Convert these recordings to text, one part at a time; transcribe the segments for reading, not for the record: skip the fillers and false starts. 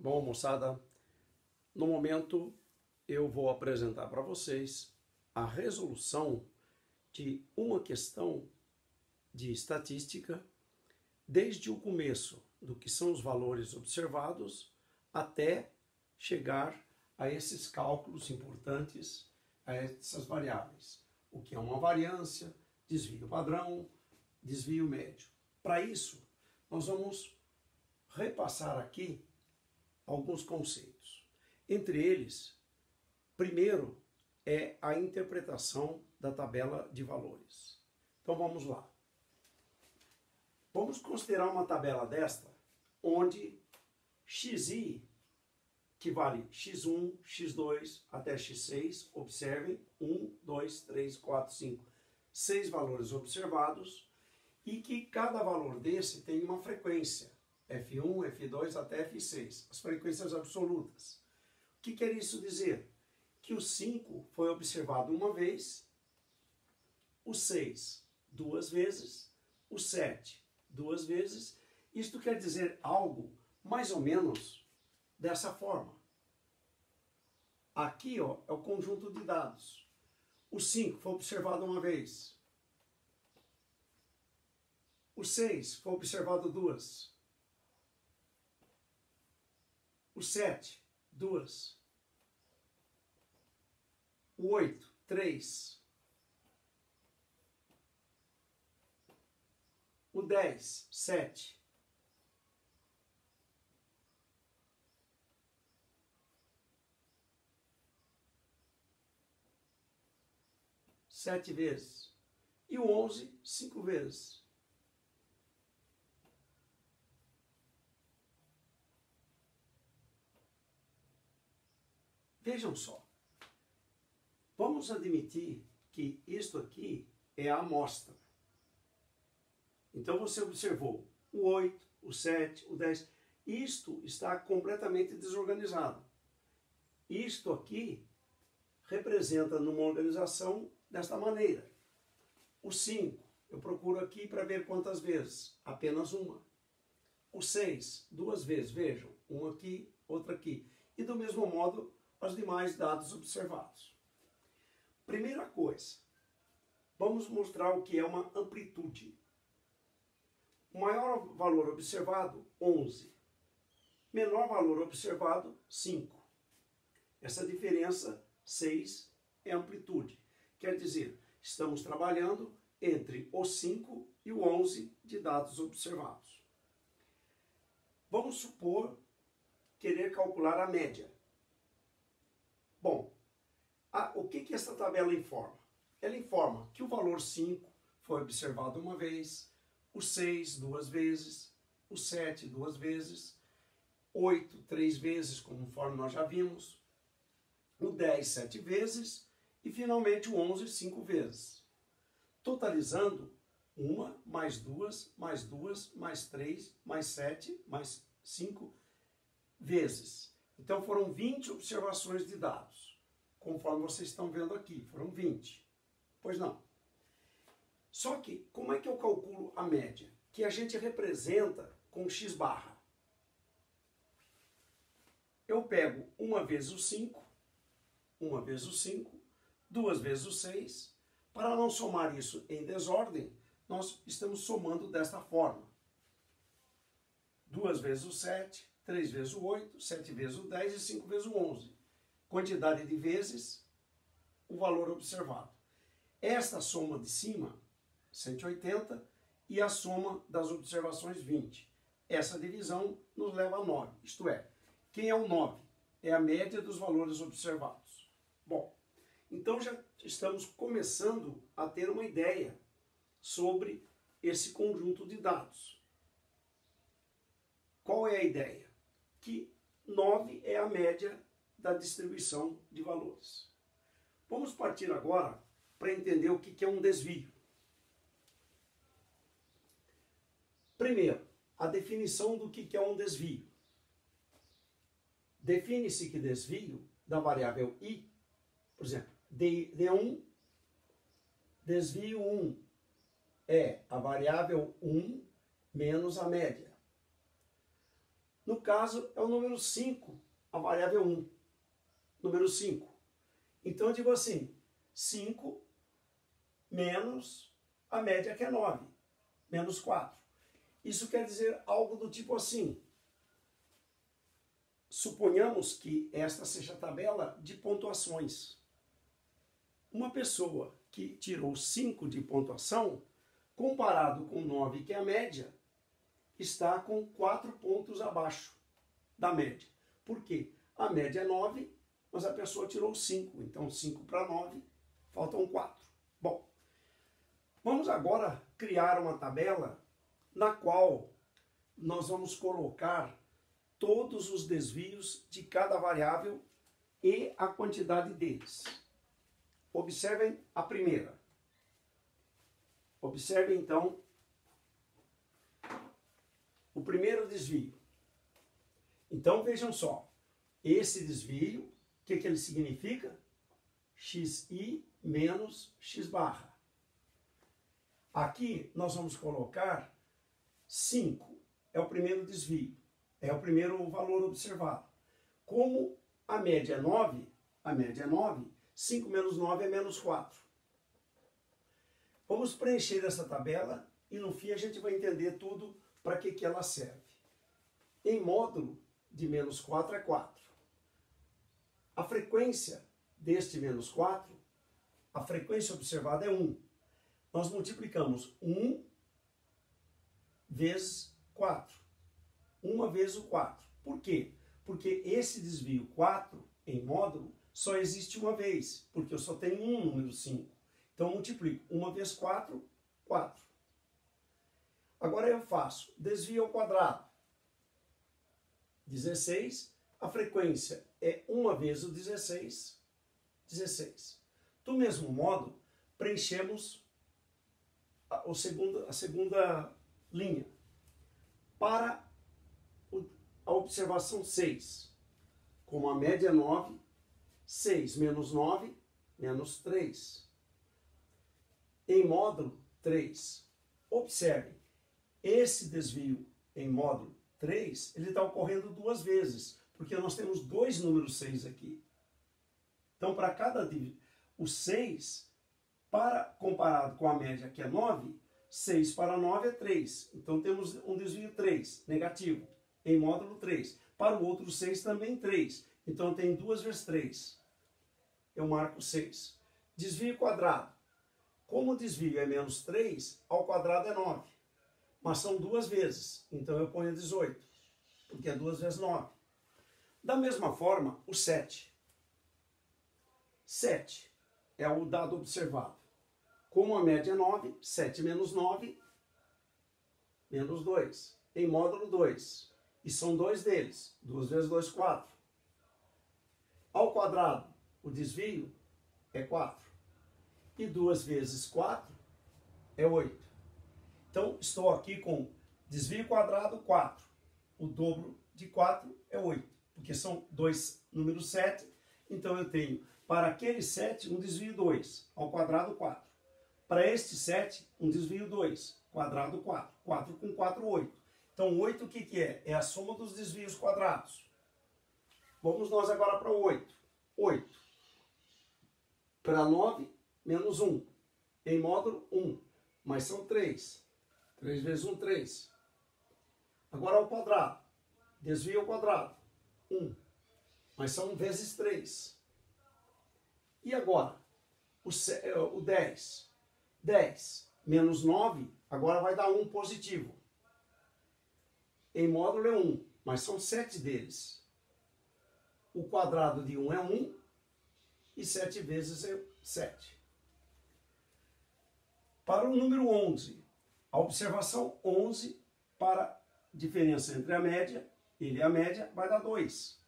Bom, moçada, no momento eu vou apresentar para vocês a resolução de uma questão de estatística desde o começo do que são os valores observados até chegar a esses cálculos importantes, a essas variáveis. O que é uma variância, desvio padrão, desvio médio. Para isso, nós vamos repassar aqui alguns conceitos. Entre eles, primeiro é a interpretação da tabela de valores. Então vamos lá. Vamos considerar uma tabela desta, onde xi, que vale x1, x2 até x6, observem, 1, 2, 3, 4, 5, 6 valores observados, e que cada valor desse tem uma frequência, F1, F2 até F6, as frequências absolutas. O que quer isso dizer? Que o 5 foi observado uma vez, o 6 duas vezes, o 7 duas vezes. Isto quer dizer algo mais ou menos dessa forma. Aqui ó, é o conjunto de dados. O 5 foi observado uma vez. O 6 foi observado duas. O 7, duas. O 8, 3. O 10, 7. Sete vezes. E o 11, 5 vezes. Vejam só. Vamos admitir que isto aqui é a amostra. Então você observou o 8, o 7, o 10. Isto está completamente desorganizado. Isto aqui representa numa organização desta maneira. O 5, eu procuro aqui para ver quantas vezes. Apenas uma. O 6, duas vezes. Vejam, uma aqui, outra aqui. E do mesmo modo, os demais dados observados. Primeira coisa, vamos mostrar o que é uma amplitude. O maior valor observado, 11. Menor valor observado, 5. Essa diferença, 6, é amplitude. Quer dizer, estamos trabalhando entre o 5 e o 11 de dados observados. Vamos supor querer calcular a média. Bom, o que essa tabela informa? Ela informa que o valor 5 foi observado uma vez, o 6 duas vezes, o 7 duas vezes, 8 três vezes, conforme nós já vimos, o 10 7 vezes e finalmente o 11 5 vezes. Totalizando 1, mais 2, mais 2, mais 3, mais 7, mais 5 vezes. Então foram 20 observações de dados. Conforme vocês estão vendo aqui, foram 20. Pois não. Só que, como é que eu calculo a média? Que a gente representa com x barra. Eu pego uma vez o 5, duas vezes o 6. Para não somar isso em desordem, nós estamos somando desta forma. 2 vezes o 7, 3 vezes o 8, 7 vezes o 10 e 5 vezes o 11. Quantidade de vezes, o valor observado. Esta soma de cima, 180, e a soma das observações, 20. Essa divisão nos leva a 9, isto é, quem é o 9? É a média dos valores observados. Bom, então já estamos começando a ter uma ideia sobre esse conjunto de dados. Qual é a ideia? Que 9 é a média da distribuição de valores. Vamos partir agora para entender o que é um desvio. Primeiro, a definição do que é um desvio. Define-se que desvio da variável i, por exemplo, D1, desvio 1 é a variável 1 menos a média. No caso, é o número 5, a variável 1. Número 5. Então, eu digo assim, 5 menos a média, que é 9, menos 4. Isso quer dizer algo do tipo assim. Suponhamos que esta seja a tabela de pontuações. Uma pessoa que tirou 5 de pontuação, comparado com 9, que é a média, está com 4 pontos abaixo da média. Por quê? A média é 9, mas a pessoa tirou 5. Então, 5 para 9, faltam 4. Bom, vamos agora criar uma tabela na qual nós vamos colocar todos os desvios de cada variável e a quantidade deles. Observem a primeira. Observem, então, o primeiro desvio. Então, vejam só. Esse desvio, o que ele significa? Xi menos x barra. Aqui, nós vamos colocar 5. É o primeiro desvio. É o primeiro valor observado. Como a média é 9, 5 menos 9 é menos 4. Vamos preencher essa tabela e no fim a gente vai entender tudo para que ela serve. Em módulo de menos 4 é 4. A frequência deste menos 4, a frequência observada é 1. Nós multiplicamos 1 vezes 4. 1 vezes o 4. Por quê? Porque esse desvio 4 em módulo só existe uma vez, porque eu só tenho um número 5. Então eu multiplico 1 vezes 4, 4. Agora eu faço desvio ao quadrado. 16, a frequência é 1 vezes o 16, 16. Do mesmo modo, preenchemos a segunda linha. Para a observação 6, como a média é 9, 6 menos 9, menos 3. Em módulo 3, observe, esse desvio em módulo 3, ele está ocorrendo duas vezes, porque nós temos dois números 6 aqui. Então, para cada o 6, comparado com a média, que é 9, 6 para 9 é 3. Então, temos um desvio 3, negativo, em módulo 3. Para o outro 6 também 3. Então, tem 2 vezes 3. Eu marco 6. Desvio quadrado. Como o desvio é menos 3, ao quadrado é 9. Mas são duas vezes. Então, eu ponho 18, porque é 2 vezes 9. Da mesma forma, o 7. 7 é o dado observado. Como a média é 9, 7 menos 9, menos 2. Em módulo 2. E são dois deles. 2 vezes 2, 4. Ao quadrado, o desvio é 4. E 2 vezes 4 é 8. Então, estou aqui com desvio quadrado, 4. O dobro de 4 é 8. Porque são dois números 7. Então, eu tenho, para aquele 7, um desvio 2. Ao quadrado, 4. Para este 7, um desvio 2. Quadrado, 4. 4 com 4, 8. Então, 8 o que é? É a soma dos desvios quadrados. Vamos nós agora para o 8. 8. Para 9, menos 1. Em módulo, 1. Mas são 3. 3 vezes 1, 3. Agora ao quadrado. Desvio ao quadrado. 1. Mas são vezes 3. E agora? O 10. 10 menos 9, agora vai dar 1 positivo. Em módulo é 1, mas são 7 deles. O quadrado de 1 é 1 e 7 vezes é 7. Para o número 11, a observação 11 para a diferença entre a média, ele e a média, vai dar 2.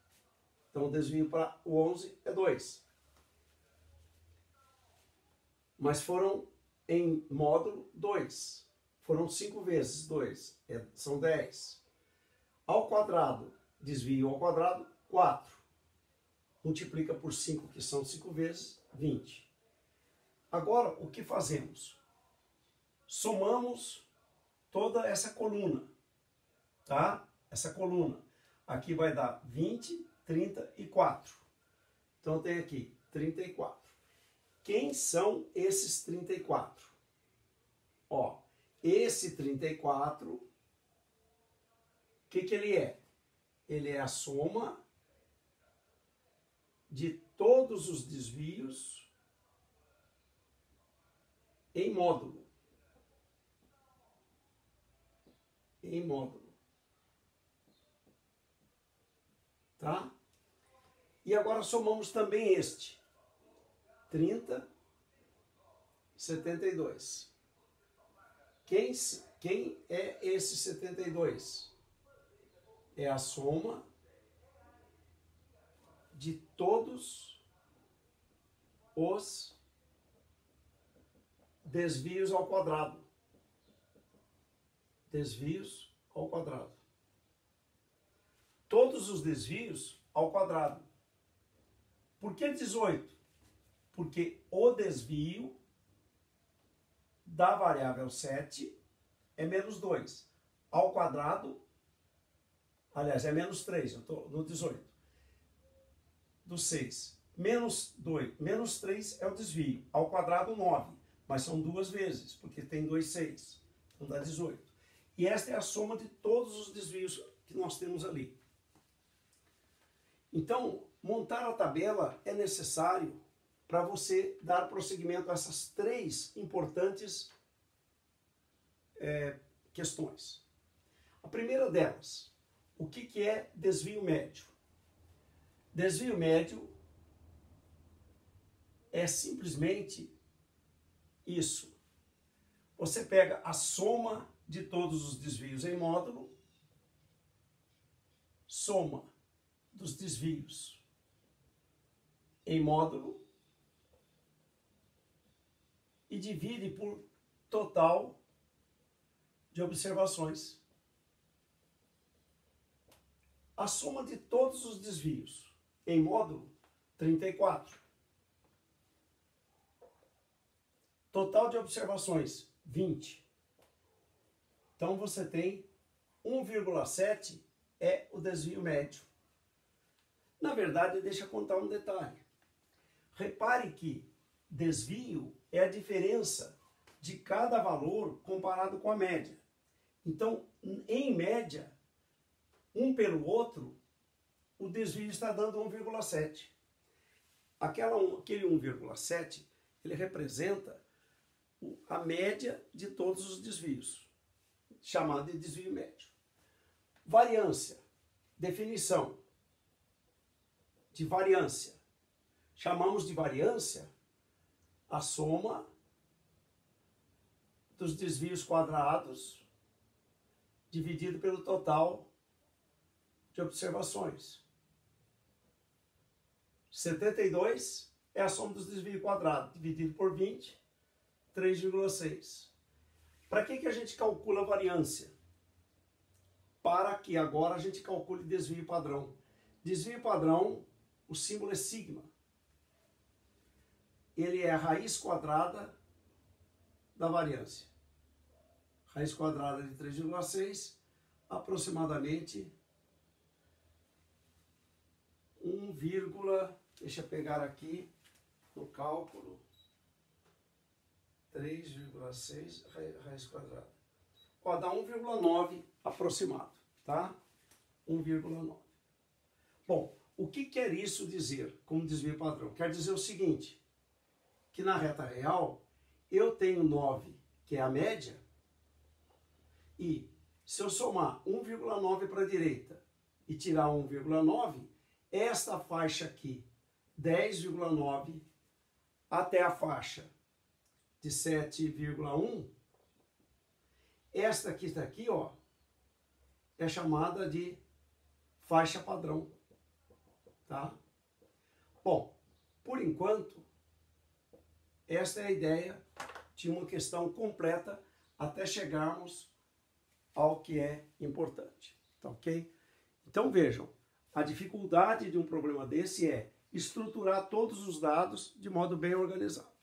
Então o desvio para o 11 é 2. Mas foram em módulo 2. Foram 5 vezes 2, são 10. Ao quadrado, desvio ao quadrado, 4. Multiplica por 5, que são 5 vezes, 20. Agora, o que fazemos? Somamos toda essa coluna, tá? Essa coluna. Aqui vai dar 20, 34. Então tem aqui 34. Quem são esses 34? Ó, esse 34, o que ele é? Ele é a soma de todos os desvios em módulo. Em módulo. Tá? E agora somamos também este. 30, 72. Quem é esse 72? É a soma de todos os desvios ao quadrado. Desvios ao quadrado. Todos os desvios ao quadrado. Por que 18? Porque o desvio da variável 7 é menos 2. Ao quadrado, aliás, é menos 3, eu estou no 18. Do 6. Menos 2, menos 3 é o desvio. Ao quadrado, 9. Mas são duas vezes, porque tem 2 6. Então dá 18. E esta é a soma de todos os desvios que nós temos ali. Então, montar a tabela é necessário para você dar prosseguimento a essas três importantes questões. A primeira delas, o que é desvio médio? Desvio médio é simplesmente isso. Você pega a soma de todos os desvios em módulo, soma dos desvios em módulo e divide por total de observações. A soma de todos os desvios em módulo, 34. Total de observações, 20. Então você tem 1,7 é o desvio médio. Na verdade, deixa eu contar um detalhe. Repare que desvio é a diferença de cada valor comparado com a média. Então, em média, um pelo outro, o desvio está dando 1,7. Aquele 1,7, ele representa a média de todos os desvios, chamado de desvio médio. Variância, definição de variância. Chamamos de variância a soma dos desvios quadrados dividido pelo total de observações. 72 é a soma dos desvios quadrados dividido por 20, 3,6. Para que a gente calcula a variância? Para que agora a gente calcule desvio padrão. Desvio padrão, o símbolo é sigma. Ele é a raiz quadrada da variância. Raiz quadrada de 3,6, aproximadamente 1, deixa eu pegar aqui no cálculo, 3,6 raiz quadrada. Ó, dá 1,9 aproximado, tá? 1,9. Bom, o que quer isso dizer como desvio padrão? Quer dizer o seguinte, que na reta real eu tenho 9, que é a média, e se eu somar 1,9 para a direita e tirar 1,9, esta faixa aqui, 10,9, até a faixa de 7,1, esta que está aqui, ó, é chamada de faixa padrão, tá? Bom, por enquanto, esta é a ideia de uma questão completa até chegarmos ao que é importante, tá ok? Então vejam, a dificuldade de um problema desse é estruturar todos os dados de modo bem organizado.